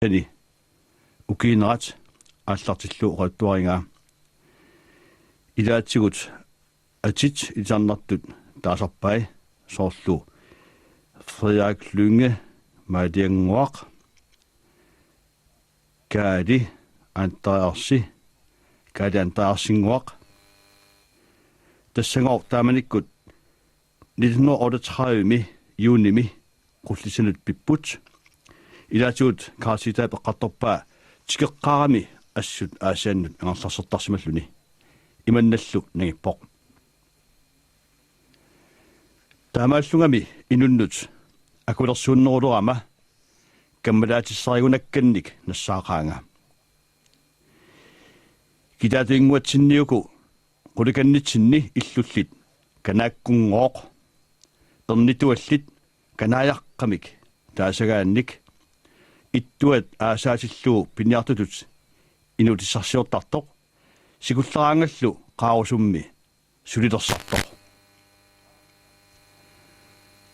Tani ukiinerat ааллартиллу оqattuaringaa илаатсигут атит итарнартут таасарпай соорлу Frederik Lynge маалиангуақ каали антаарсингуақ тассангоор тааманиккут 1938 юуними qullisanut pipput илаатигут кааситаа пеққарторпаа тикеққарами ассут аасааннут ангерларсертарсималлуни иманналлу нагиппоқ таамааллунгами инуннут акулерсууннерулерама каммалаатиссаригунакканник нассаақаанга китаатингуатсинниуку qulиканнитсинни иллуллит канааккунгооқ пернитуаллит канааяққамик таасагаанник иттуат аасаатиллуу пиниартутут инутиссарсиортартоқ сикуллераангаллу қаарусумми сулилерсартоқ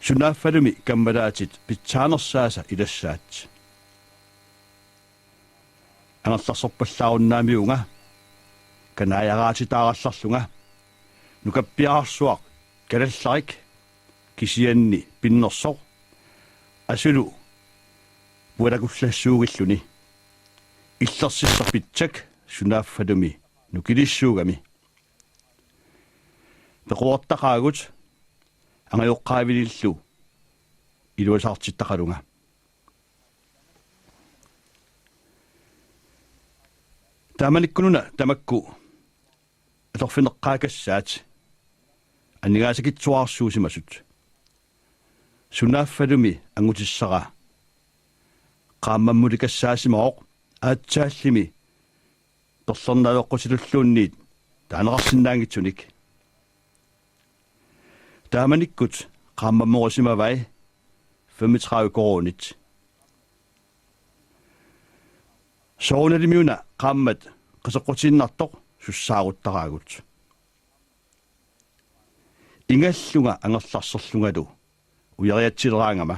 сунааффалуми каммалаатит питсаанерсааса илассаат анерларсорпаллааруннаамиунга канааяраатитааралларлунга нукаппиаарсуақ калалларик кисианни пиннерсоқ асулу буаракуллассуугиллуни иллерсиссарпитсак сунааффалуми нукилиссуугами пеқуартақаагут ангайоққаавилиллу илуасаартиттақалунга тааманиккунуна тамакку аторфинеққаакассаат аннигаасакитсуаарсуусимасут сунааффалуми ангутиссара qaammammulikassaasimooq aatsaallimi torlernavеққусилуллуунниит таанеқарсинаангитсуник тааманиккут qaammammorsimavai 35 коронит сооналимиуна qaammat qisеққутииннартоқ суссааруттараагут ингаллунга ангерларсерлунгалу уяриатсилераангама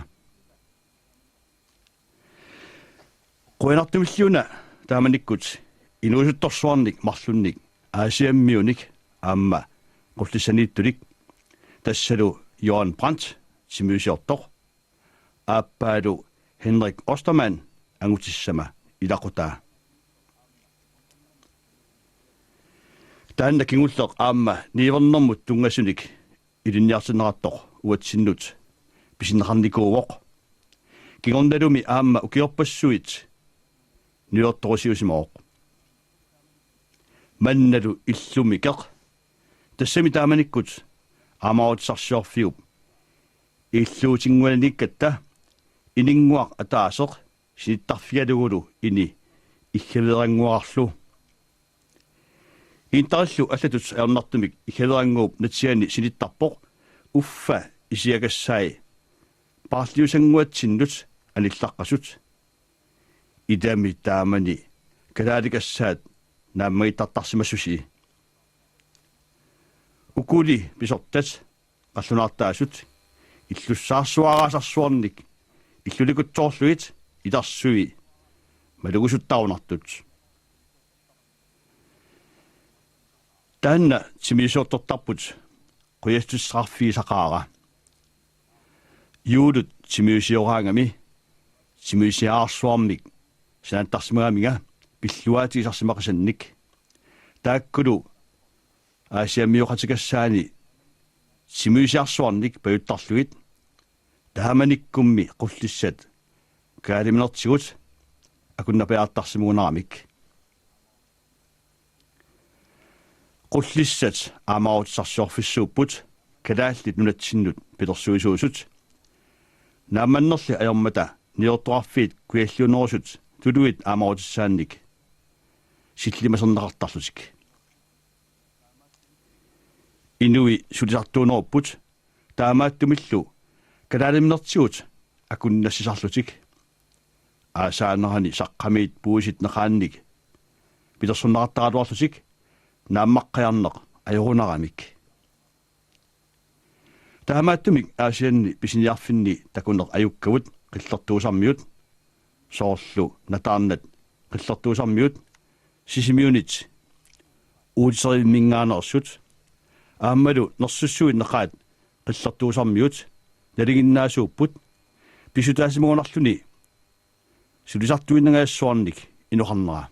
qoinartumilluuna taamanikut inuusuttorsuarnik marlunnik aasiammiunik aamma qullissaniittulik tassalu Johan Brandt simuisiortoq aappaalu Henrik Ostermann angutissama ilaqutaa taanna kingulleq aamma niivernermut tungasunik ilinniarsinerattoq uatsinnut pisinneqarnikuuvoq kingornalumi aamma ukiorpassuit nyortorisiusimooq mannalu illumikeq tassami taamanikkut aamarutsarsiorfiup illuutinguanikkatta ininguaq ataaseq sinittarfialugulu ini ikkaveranguarlu intarallu allatut aernartumik ikkaveranguup natsiani sinittarpoq uffa isiakassai paarliusanguatsinnut anillaqqasut idami taamani kalaalikassaat naammagitartarsimassusi ukuli pisortat qallunaartaasut illussaarsuaraasarsuarnik illulikuttoorluit ilarsui malugusuttaunartut taanna timiisuortortarput quiastussarfiisaqaara juulut timiusioraangami timiusiaarsuarmik санаттарсимаамига пиллуаатигисарсимақасанник тааккулу аасиаммиоқатикассаани симуисиарсуарник паюттарлугит тааманиккумми qulлиссат каалиминертигут акуннапиаартарсимугунаарамик qulлиссат аамаарутсарсуорфиссууппут калааллит нунатсиннут пилерсуисуусут наамманнерли аёрмата ниортуарфиит куиаллунерусут тулуит аамаарутиссаанник силлимасернеқартарлутик инуи сулисартуунеруппут таамааттумиллу калаалиминертигут акуннассисарлутик аасаанерани саққамиит пуусит неқаанник пилерсуннеқартаратуарлутик нааммаққиарнеқ ajorunaraamik таамааттумик аасианни писиниарфинни такунеқ аюккавут qillertuusarmiut soorlu nataarnat qillertuusarmiut sisimiunit uutiserimingaanersut ааммалу нерсуссуит неқаат qillertuusarmiut налигиннаасууpput писутаасимагунарлүни сулисартуиннагаассуарник инухарнера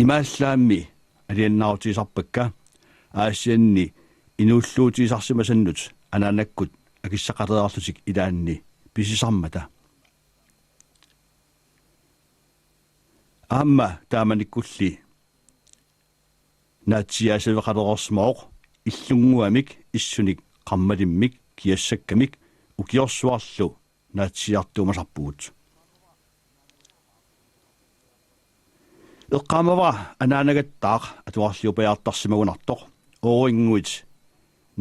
имааллаамми алианнаартисарпакка аассианни инууллуутисарсимасаннут анаанаккут акиссақалеарлутик илаанни писисармата аама тааманиккулли наатсиаасавеқалерерсмаоқ иллунгуамик иссуник қаммалиммик киассаккамик укиорсуарлу наатсиартуумасарпугут эққамава анаанагаттаақ атуарлиупаяртарсимагунартоқоорингуит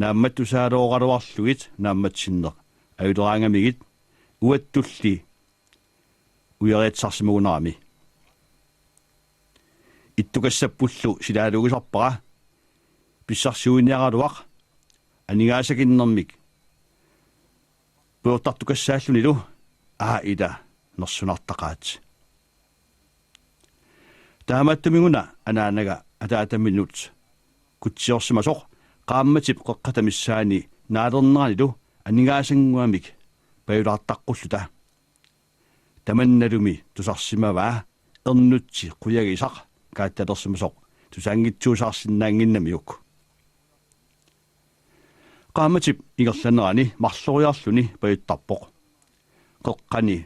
наамматтусаалооралуарлугит наамматсиннеқ аюлераангамигит уаттулли уяриатсарсимагунарами иттукассаппуллу силаалугисарпара писсарсуиниаралуақ анигаасакиннэрмик пуортартукассааллунилу ида нерсунартақаат таамааттумигуна анаанага атаатамминут кутсиорсимасоқ qaammatip qeqqatamissaani naalerneranilu anigaasangguamik payulaartaqqulluta tamannalumi tusarsimavaa ernutsi quyagisaq kaattalersimasoq tusaangitsuusaarsinnaanginnamiuk qaammatip igerlanerani marloriarluni payuttarpoq qeqqani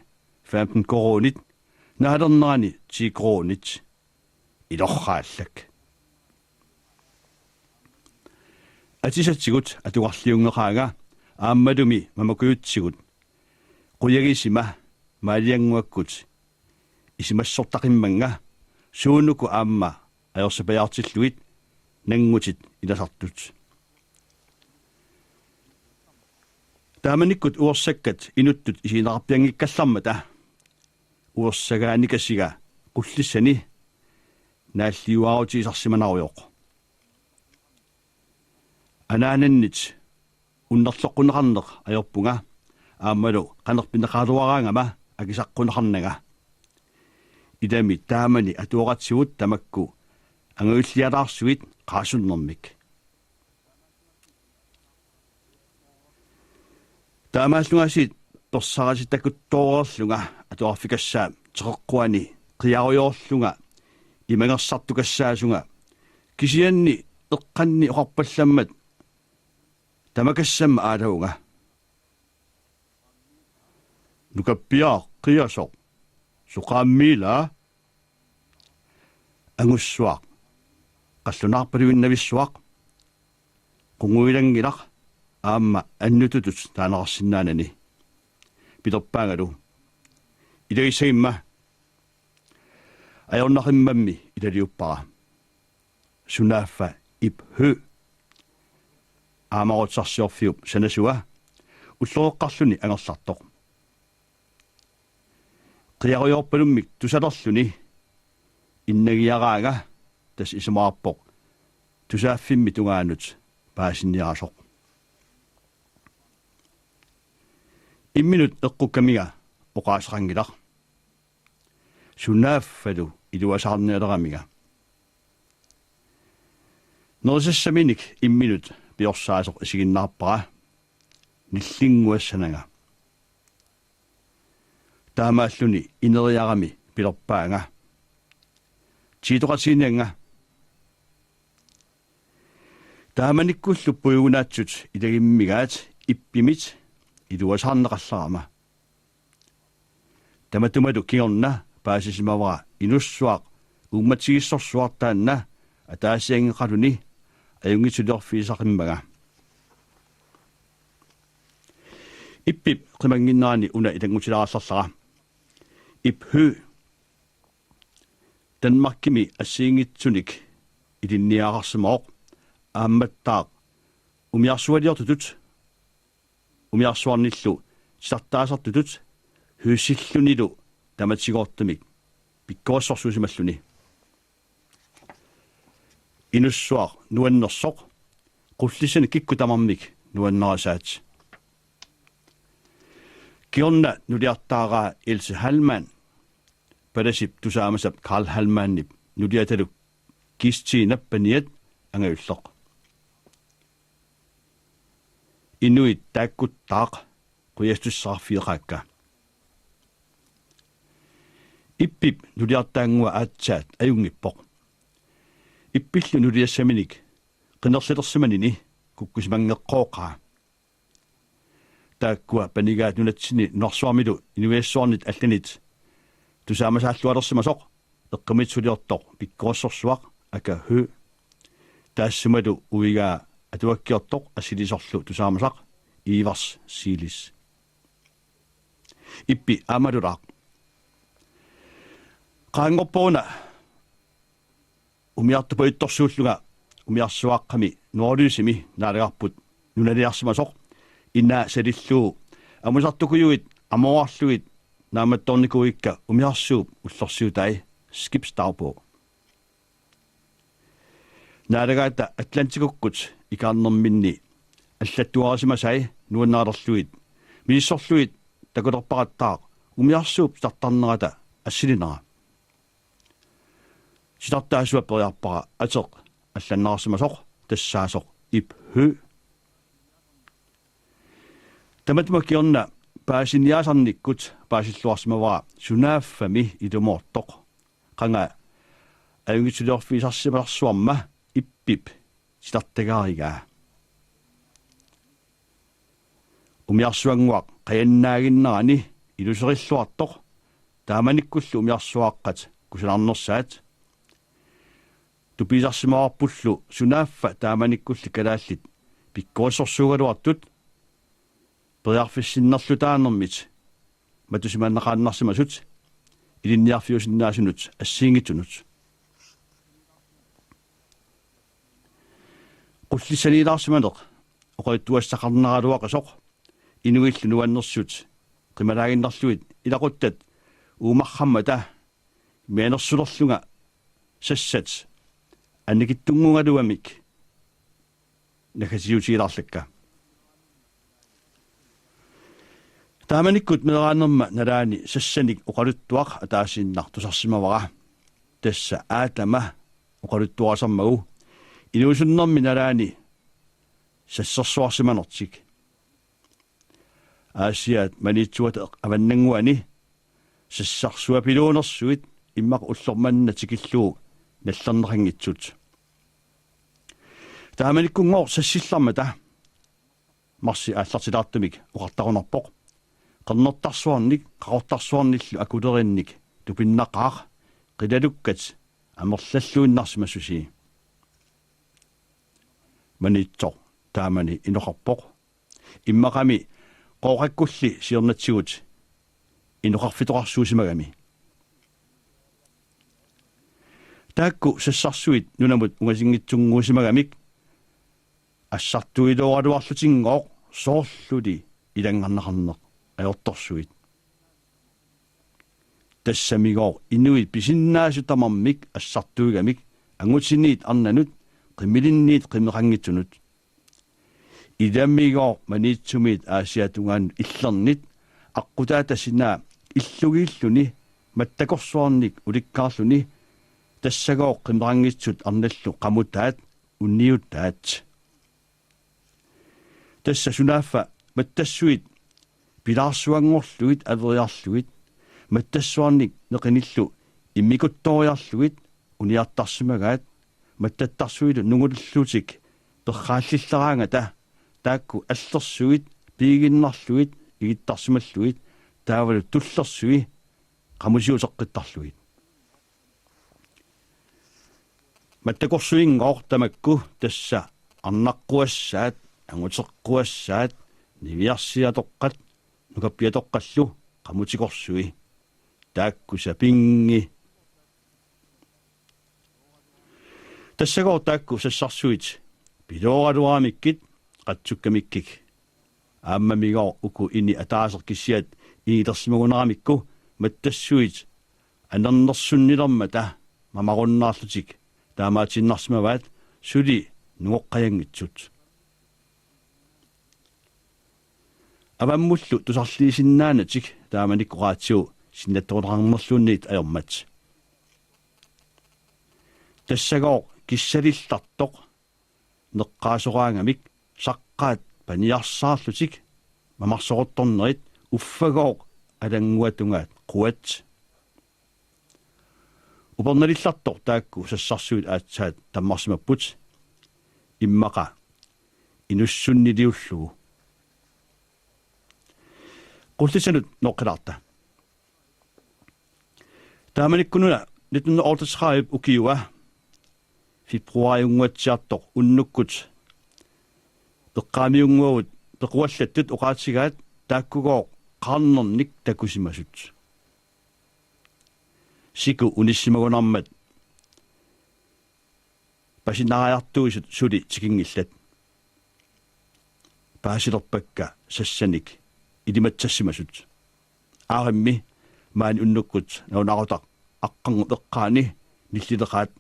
15 koronit naalernerani 10 koronit ilorraallak атисатсигут атугарлиунгеқаага ааммалуми мамакуютсигут қуягисима маалиангуаккут исимассортақимманга суунуку аамма аёрсапаяртиллуит нангутит иласартут тааманиккут уорсаккат инуттут исинарпиангиккаллармата уорсагааникассига qulлиссани нааллиуаарутисарсиманаруйоқ анаананнит уннерлоққунеқарнеқ аёрпунга ааммалу қанерпинеқалуараангама акисаққунеқарнага идами таамани атуоқатсигут тамакку ангуиллиалаарсуит qaasуннэрмик таамааллугасит персараситакуттоорерлунга атуарфикассаа теқеққуани қиаруйоорлунга имагерсартукассаасунга кисианни эққанни оқарпалламмат тамакассамма аалауга нукаппиаа қиасоқ суқааммила ангуссуақ қаллунаарпалуиннависсуақ қунгуилангилақ аама аннутутут таанерсиннаанани питерпаангалу илагиссагимма аёрнақиммамми илалиуппара сунааффа ипхы аамаруутсарсиорфиуп санасуа уллооққарлуни ангерлартоқ қиаруйорпалуммик тусалерлуни иннагиараага тас исумаарпоқ тусааффимми тугаанут паасинниарасоқ имминут эққуккамига оқаасерангилар сунааффалу илуасаарниалерамига норсассаминик имминут пиорсаасоқ исигиннаарпара ниллингуассанага таамааллуни инериарами пилерпаанга тиитоқатииннанга тааманиккуллу пуйунаатсут илагиммигаат иппимит илуасаарнеқалларама таматумалу киорна паасисимавара инуссуақ умматигиссорсуартаанна атаасиангеқалуни аюнгитсулерфиисақиммага иппип қимангиннаани уна илангутилаарларлара ипхы данмаркими ассиингитсуник илинниаарсимаоқ аамматтаақ умиарсуалиортутут умиарсуарниллу сартаасартутут хүйсиллунилу таматсигоортамик пиккуассорсуусималлуни инуссуар нуаннерсоқ qullisani kikku tamarmik nuannerasаат kionna nuliartaaraa Else Hallmann palasip tusaamasap Carl Hallmannip nuliataluk kistiinappaniat angayulloq inuit taakkuttaaq quyastussarfiiqaakka ippip nuliartaangua aatsaat ajungippoq ippillu nuliassaminik qinersilersimanini kukkusimangeqqooqaa taakkua panigaat nunatsini norsuarmilu inuiassuarnit allanit tusaamasaallualersimasoq eqqamitsuliortoq pikkorssorsuaq aka hø taassimalu uigaa atuakkiortoq assilisorlu tusaamasaq Ivars Silis ippi amalulaaq qaangorporuna umiartupaittorsuulluga umiarsuaqqami nuorluusimi naalagarput nunaliarsimasoq inna salilluu amusartukuyuit amorarluit naamattornikuikka umiarsuup ullorsiutai skipstarpo naalagaata Atlantikukut ikaarnerminni аллаттуарисимасай нуаннаалерлуит мииссорлуит такулерпаратаақ умиарсууп стартарнерата ассилинера ситартаасуа периарпара атеқ алланнаарсимасоқ тассаасоқ ип хö таматмакиорна паасиниасарниккут паасиллуарсимавара сунааффами илумоортоқ қанга аюнгитсулиорфисарсималарсуарма иппип ситартагааригаа umiarsuanguaq qayannaagиннерани илусериллуартоq тааманиккуллу умиарсуааққат кусаларнерсаат туписарсимаварпуллу сунааффа тааманиккулли калааллит пиккуассорсуугалуартут периарфиссиннерлу таанермит матусимааннақааннарсимасут илинниарфиусиннаасунут ассиингитсунут qullisaniilаарsimaleq oqoittuassaqarneraaluaqasoq inuillu nuannersut qimalaaginnarluit ilaquttat uumarrammata mianersulerlunga sassat annikittungungaluamik nakasiutiilarlakka taamanikkut meeraannerma nalaani sassanik oqaluttuaq ataasiinnar tusarsimavara tassa aatama oqaluttuarasarmagu inuusunnermi nalaani сассерсуарсиманертик аасиат манитсуат аваннангуани сассарсуа пилуунерсуит иммақ уллорманна тикиллуу наллернеқангитсут тааманиккунгоор сассиллармата марси ааллартилаартумик уқартарунарпоқ қернертарсуарник қақортарсуарниллу акулеринник тупиннақаақ қилалуккат амерллаллуиннарсимассуси манитсоо таамани иноқарпоқ иммақами қооқаккулли сиернатсигут иноқарфиторарсуусимагами таакку сассарсуит нунамут унгасингитсунгуусимагамик ассартуилуаралуарлутингооқ соорлули илангарнақарнеқ аёрторсуит тассамигоо инуит писиннаасутамармик ассартуигамик ангутсиниит арнанут qimmilinniit qimmeqangitsunut idammiigoo maniitsumit aasiatungaan illernnit aqutaatasinaa illugiilluni mattakorsuarnik ulikkaarluni tassagoo qimmeqangitsut arnallu qamutaat unniuttaat tassa sunaaffa mattassuit pilaarsuangorluit averiarluit mattassuarnik neqinillu immikuttoriarluit uniartarsimagaat маттаттарсуилу нугуллутик перрааллиллераангата таакку аллерсуит пигиннарлуит игиттарсималлуит таавалу туллерсуи qamусиусеққиттарлуит маттакорсуингоор тамакку тасса арнаққуассаат ангутеққуассаат нивиарсиатоққат нукаппиатоққаллу qamутикорсуи таакку сапинги тассагоо таакку сассарсуит пилооралуаамиккит qatsukkamikkik ааммамигоо уку ини атаасеркиссиат иилерсимагунерамикку маттассуит анернерсуннилермата мамаруннаарлутик таамаатиннарсимаваат сули нуоққаянгитсут аваммуллу тусарлиисиннаанатик тааманиккораатсиу синнатторнеқарнерлуунниит аёрмат тассагоо киссалиллартоқ неққаасораангамик саққаат паниарсаарлутик мамарсоқорторнерит уффагоо алангуатунгаат қуат уперналиллартор таакку сассарсуит аатсаат таммарсимаппут иммақа инуссуннилиуллугу qullisanut noqqilарта тааманиккунуна 1938 укиуа фебруариунгуатсиартоқ уннуккут эққаамиунгуавут пеқуаллаттут оқаатсигаат тааккугоо қарнерник такусимасут сику униссимагунармат пасинариартуисут сули тикингиллат паасилерпакка сассаник илиматсассимасут ааримми маани уннуккут наунарутақ аққангу эққаани ниллилеқаат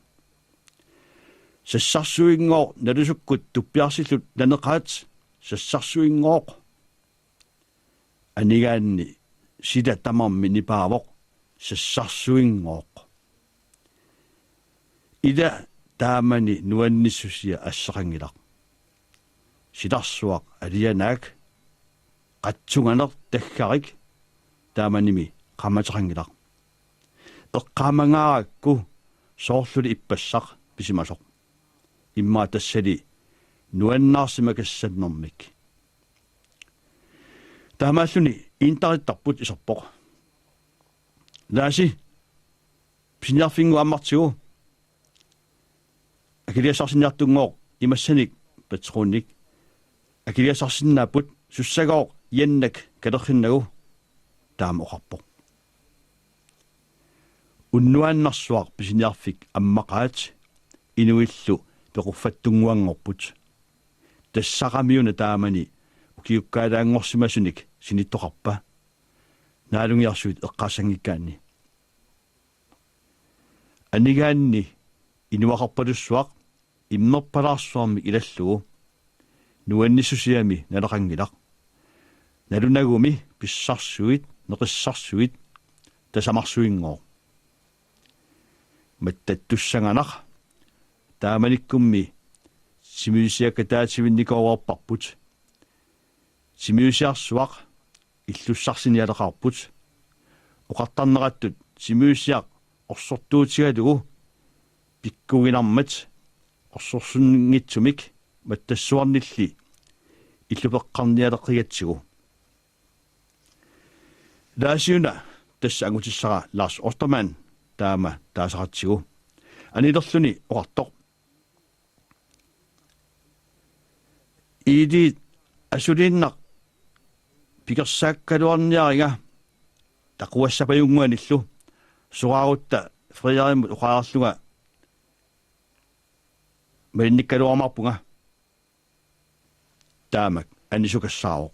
сассарсуингоо налусуккут туппиарсиллут нанеқаат сассарсуингоо анигаанни сида тамарми нипаавоқ сассарсуингоо ида таамани нуанниссусия ассақангилақ сидарсуақ алианаак qatsunganer taggarik taamanimi qamateqangilaq eqqaamangaarakku soorluli ippassaq pisimasoq immaa tassali nuannaarsimakassannermik taamaalluni internettarput iserpoq laasi piniarfingu ammartigu akiliasarsinniartunngooq imassanik patruunnik akiliasarsinnaaput sussagoo yannak kalerrinnagu taama oqarpoq unnuannarsuaq pisiniarfik ammaqaat inuillu pequffattunguangorput tassaqamiuna taamani ukiukkaalaangorsimasunik sinittoqarpa naalungiarsuit eqqaasangikkaanni anigaanni inuaqarpalussuaq immerpalaarsuarmi ilallugu nuannissusiami naleqangilaq nalunagumi pissarsuit neqissarsuit tasamarsuingoo mattattussanganaq taamanikkummi simiusiakka taativinnikooorparput simiusiarsuaq illussarsinnialeqarput oqartarnerattut simiusiaq orsortuutigalugu pikkuginarmat orsorsunngitsumik матассуарнилли иллупеққарниалеқригаtsigu лаасиуна тасса ангутиссара Ларс Остерман таама таасақатсигу анилерлүни оqartoq иди асулииннақ пикерсааккалуарниаринга тақуассапаюнгуаниллу сураарутта фриаримут оқаарлуга малинниккалуармарпунга таамак анисукассааро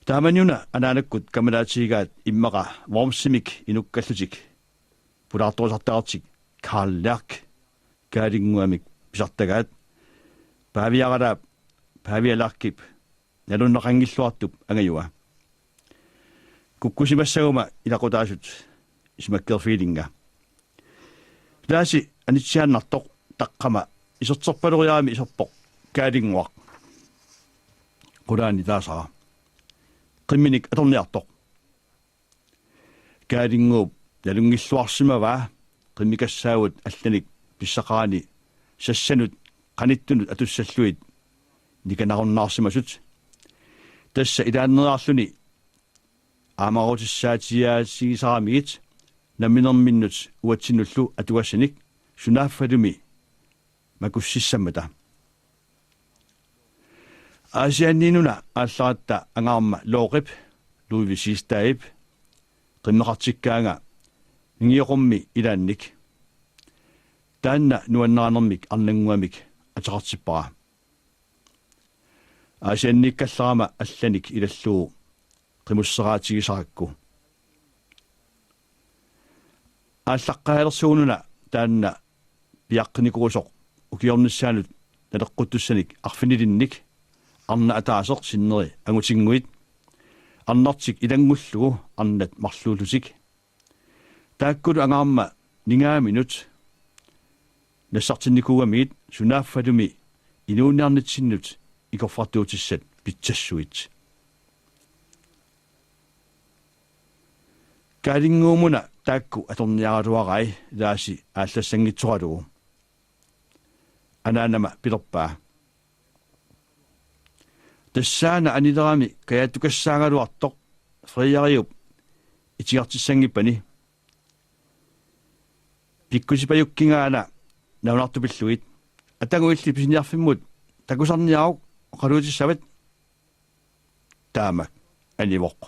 тааманиуна анаанаккут камалаатигаат иммаqa вормсимик инуккаллутик пулаартуусартаартик Карл Лерк каалингуамик писартагаат павиаларкип налуннеқангиллуартуп ангаюа куккусимассагума илақутаасут исмаккерфилинга лааси анитсиааннартоқ таққама исертерпалуриарами исерпоқ каалингуақ qulaani taasara qimminik atorniartoq kaalinguup nalungilluarsimavaa qimmikassaagut allanik pissaqaani sassanut qanittunut atussalluit nikanarunnaarsimasut tassa ilaannerarluni aamarutissaatiaasigisaramigit namminerminnut uatsinullu atuassanik sunaaffalumi makussissammata Asianinuna allaratta angaarma looqip luivisiistaip qimmeqartikkaanga ngiiqummi ilaannik taanna nuannaanermik arnanguamik ataqartippara Asiannikkallarama allanik ilalluu qimusseraatigisarакку ааллаққаалерсуунуна таанна пиаққиникуусоқ укиорнissaanут налеққуттуссаник арфинилинник arna ataaseq sinneri angutinguit arnartik ilangullugu arnat marluulutik taakkulu angaarma ningaaminut nassartinnikuugamit sunaaffalumi inuunniarnitsinnut ikorfartuutissat pitsassuit kaalinguumuna taakku atorniaraluarai laasi aallassanngitsoralugu anaanama pilerpaa tassaana anilerami kayatukassaaгаluartoq friariup itigartissangippani pikkusipajukkingaana naunartupilluit ataguilli pisiniarfimmut takusarniaruq qaluutissavat taamak anivoq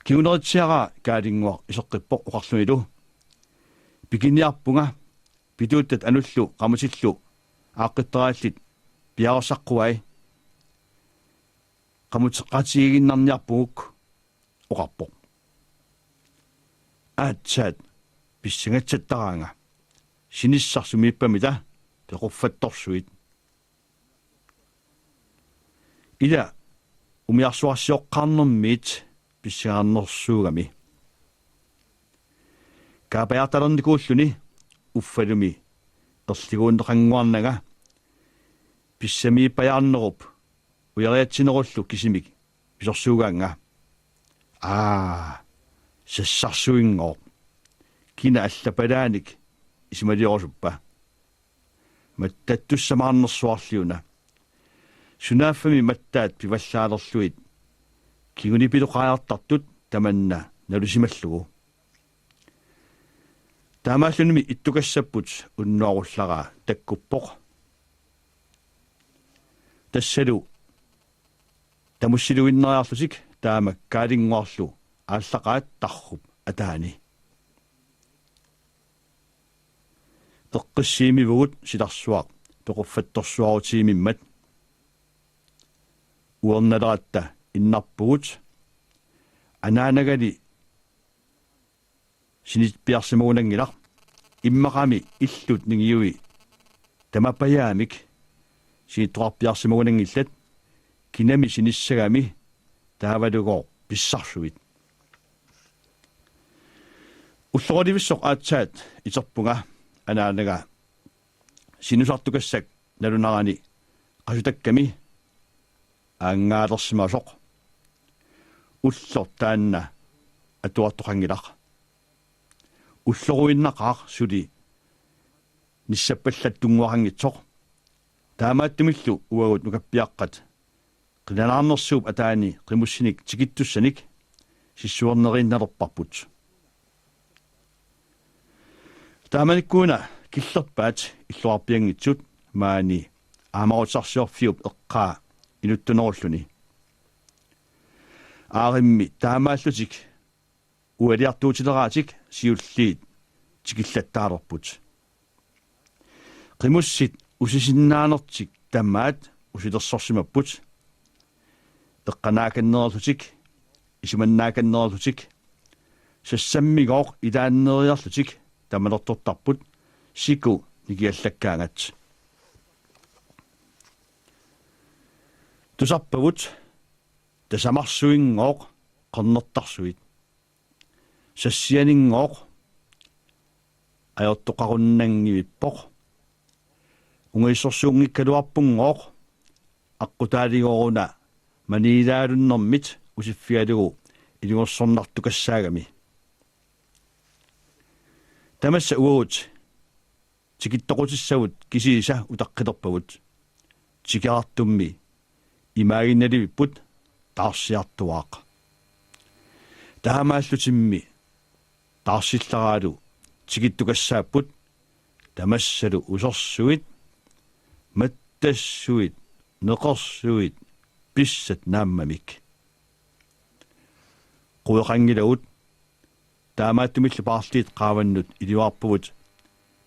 kiuneritsiara kaalinguaq iseqqippoq uqarlumilu pikiniarpunga pituuttat anullu qamusillu aaqqitteraallit piarersaqquai qamutеққатигиннарниарпугук оқарпоқ аатсаат писсангатсаттараанга синиссарсумииппамита пеқуффатторсуит ила умиарсуарсиоққарнэрмиит писсагаарнерсуугами каапаярталерникууллуни уффалуми ерлигууннеқангуарнага писсамииппаярнеруп уяриатсинеруллу кисимик писорсуугаанга сассарсуингоо кина аллапалааник исмалиорусуппа маттаттуссамаарнерсуарлиуна сунааффами маттаат пиваллаалерлуит кигуни пилоқаартартут таманна налусималлугу таамааллуними иттукассаппут уннуаруллараа таккуппоқ тассалу тамуссилуиннериарлутик таамак каалингуарлу ааллақаат тарруп атаани теққиссиимивгут силарсуақ пеқуффатторсуарутиимиммат уерналератта иннарпугут анaanagали синитпиарсимагунангилар иммақами иллут нингиуи тамапаяамик сиитторпиарсимагунангиллат кинами синиссагами таавалугоо писсарсуит уллорливиссоқ аатсаат итерпунга анаанага синусартукассак налунарани qasutakkami аангаалерсимасоқ уллор таанна атуартоқангилақ уллоруиннақаа сули ниссаппаллаттунгуарангитсоқ таамааттумиллу уагут нукаппиаққат qinanaarnersuup ataani qimussinik tikittussanik sissuorneriinnalerparput taamanikkuuna killerpaat illuarpiangitsut maani aamarutsarsiorfiup eqqaa inuttunerulluni aarimmi taamaallutik ualiartuutileraatik siulliit tikillаттаарерпут qimussit usisinnaanertik tammaat usilersorsimapпут эққанааканнерерлутик исуманнааканнерерлутик сассаммигооқ илааннериарлутик тамалертортарпут сику никиаллаккаангат тусарпавут тасамарсуингооқ қернертарсуит сассианингооқ аёртоқаруннангивиппоқ унгиссорсуунгиккалуарпунгооқ аққутаалигооруна манилаалуннэрмит усиффиалугу илугорсорнартукассаагами тамасса уут тикиттоқутиссавут кисииса утаққилерпавут тикаартумми имаагинналивиппут таарсиартуаақ таамааллутимми таарсиллараалу тикиттукассааппут тамассалу усорсуит маттассуит неқорсуит писсат нааммамик қуеқангилаут таамааттумиллу паарлиит qaavannut илуарпувут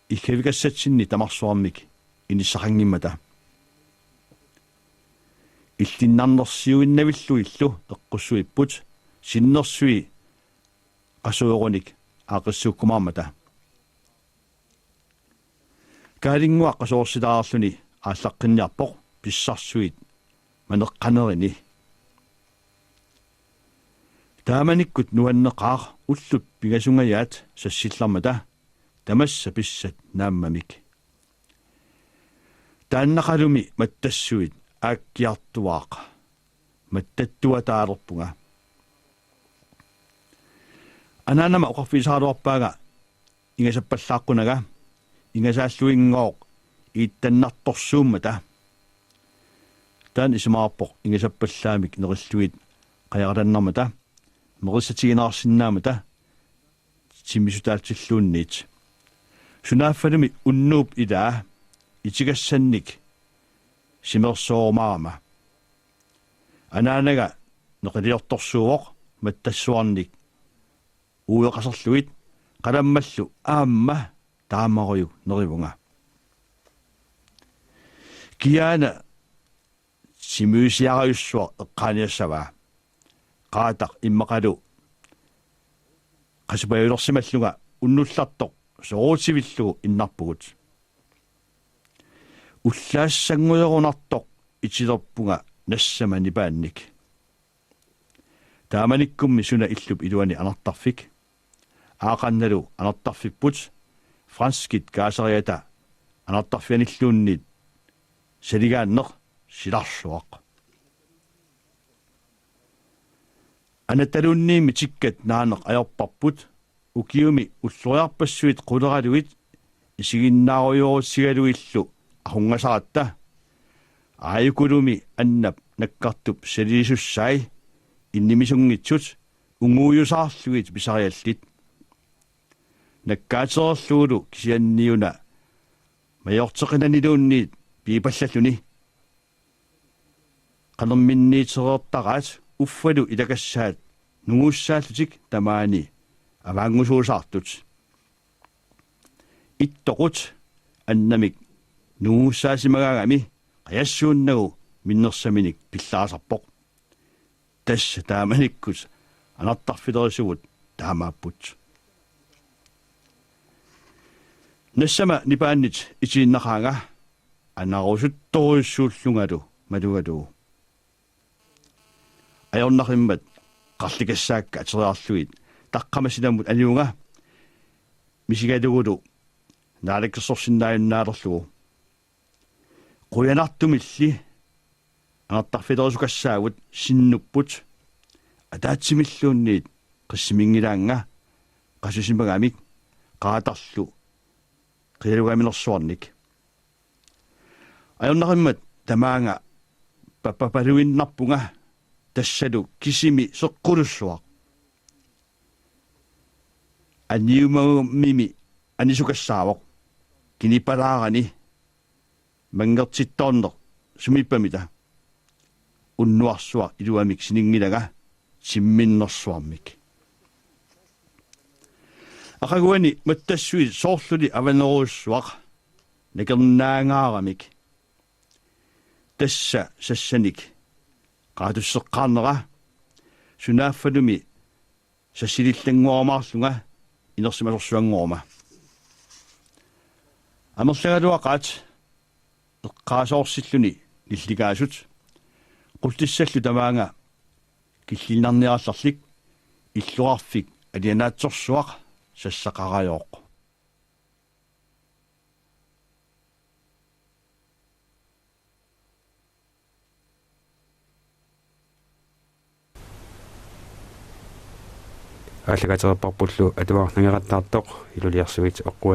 иккавикассатсинни тамарсуармик иниссақангиммата иллиннарнерсиуиннавиллу иллу эққуссуиппут синнерсуи qasuurunik аақиссууккумаармата каалингуа qasuорсилаарлүни ааллаққинниарпоқ писсарсуит манеққанерини тааманиккут нуаннеқаар уллут пигасунгаяат сассиллармата тамасса писсат нааммамик тааннақалуми маттассуит ааккиартуаақа маттаттуатаалерпунга анаанама оқарфисааруарпаага ингасаппаллааққунага ингасааллуингооқ ииттаннарторсууммата таан исмаарпоқ ингасаппаллаамик нериллуит қаяраланнармата мериссатигинаарсинаамата тимисутаатсиллуунниит сунааффалуми уннууп илаа итигассанник симерсоормаама анаанага неқилиорторсуувоқ маттассуарник уеқасерлуит қаламмаллу аамма таамаруйу неривунга киана симуисиараюссуа эққааниассаваа qaataq imмақалу qasupayulorsimalluga unnullарtoq soruutivillugu innarpugut уллаассангуйерунартоq итилерпунга нассама нипаанник тааманиккумми суна иллуп илуани анартарфик аақанналу анартарфиппут франскит каасериата анартарфианиллуунниит салигааннеқ силарсуақ анаталуунниими тиккат наанеқ аёрпарпут укиуми уллуриарпассуит quleraluit исигиннааруйорутсигалуиллу ахунгасаратта ааюкулуми аннап наккартуп салисуссаи иннимисунгитсут унгуйусаарлугит писариаллит наккаатерерлуулу кисианниуна маёртеқинанилуунниит пиипаллаллуни qanерминниитерертараат уффалу илакассаат нугуссааллутик тамаани аваангусуусаартут иттоқут аннамик нугуссаасимагаагами қаяссууннагу миннерсаминик пиллаасарпоқ тасса тааманиккут анартарфилерисугут таамааппут нассама нипааннит итииннақаага анарусутторуйуссууллунгалу малугалу аёрнахиммат қарликассаакка атериарлуит таққамасинаммут алиунга мисигалугулу наалаккерсорсиннааюннаалерлугу қуянартумилли анартарфилерисукассаагут синнуппут атаатсимиллуунниит қиссимингилаанга қасусимагамик qaatарлу қиалугаминерсуарник аёрнахиммат тамаанга паппапалуиннарпунга тассалу кисими сеққулуссуақ аниумагуммими анисукассаавоқ кинипалаарани мангертитторнер сумиппамита уннуарсуа илуамик синингилага симминнерсуармик ақагуани маттассуи соорлули аванеруссуақ накернаангаарамик тасса сассаник qaatussеққарнера сунааффалуми сассилиллангуармаарлунга инерсималерсуангуорма амерлагалуақаат эққаасоорсиллуни ниллигаасут qultissаллу тамаанга киллинарниарларлик иллуарфик алианаатсорсуақ сассақараёоқ аллагатерпарпуллу атуарнагератаартоқ илулиарсуит оққуа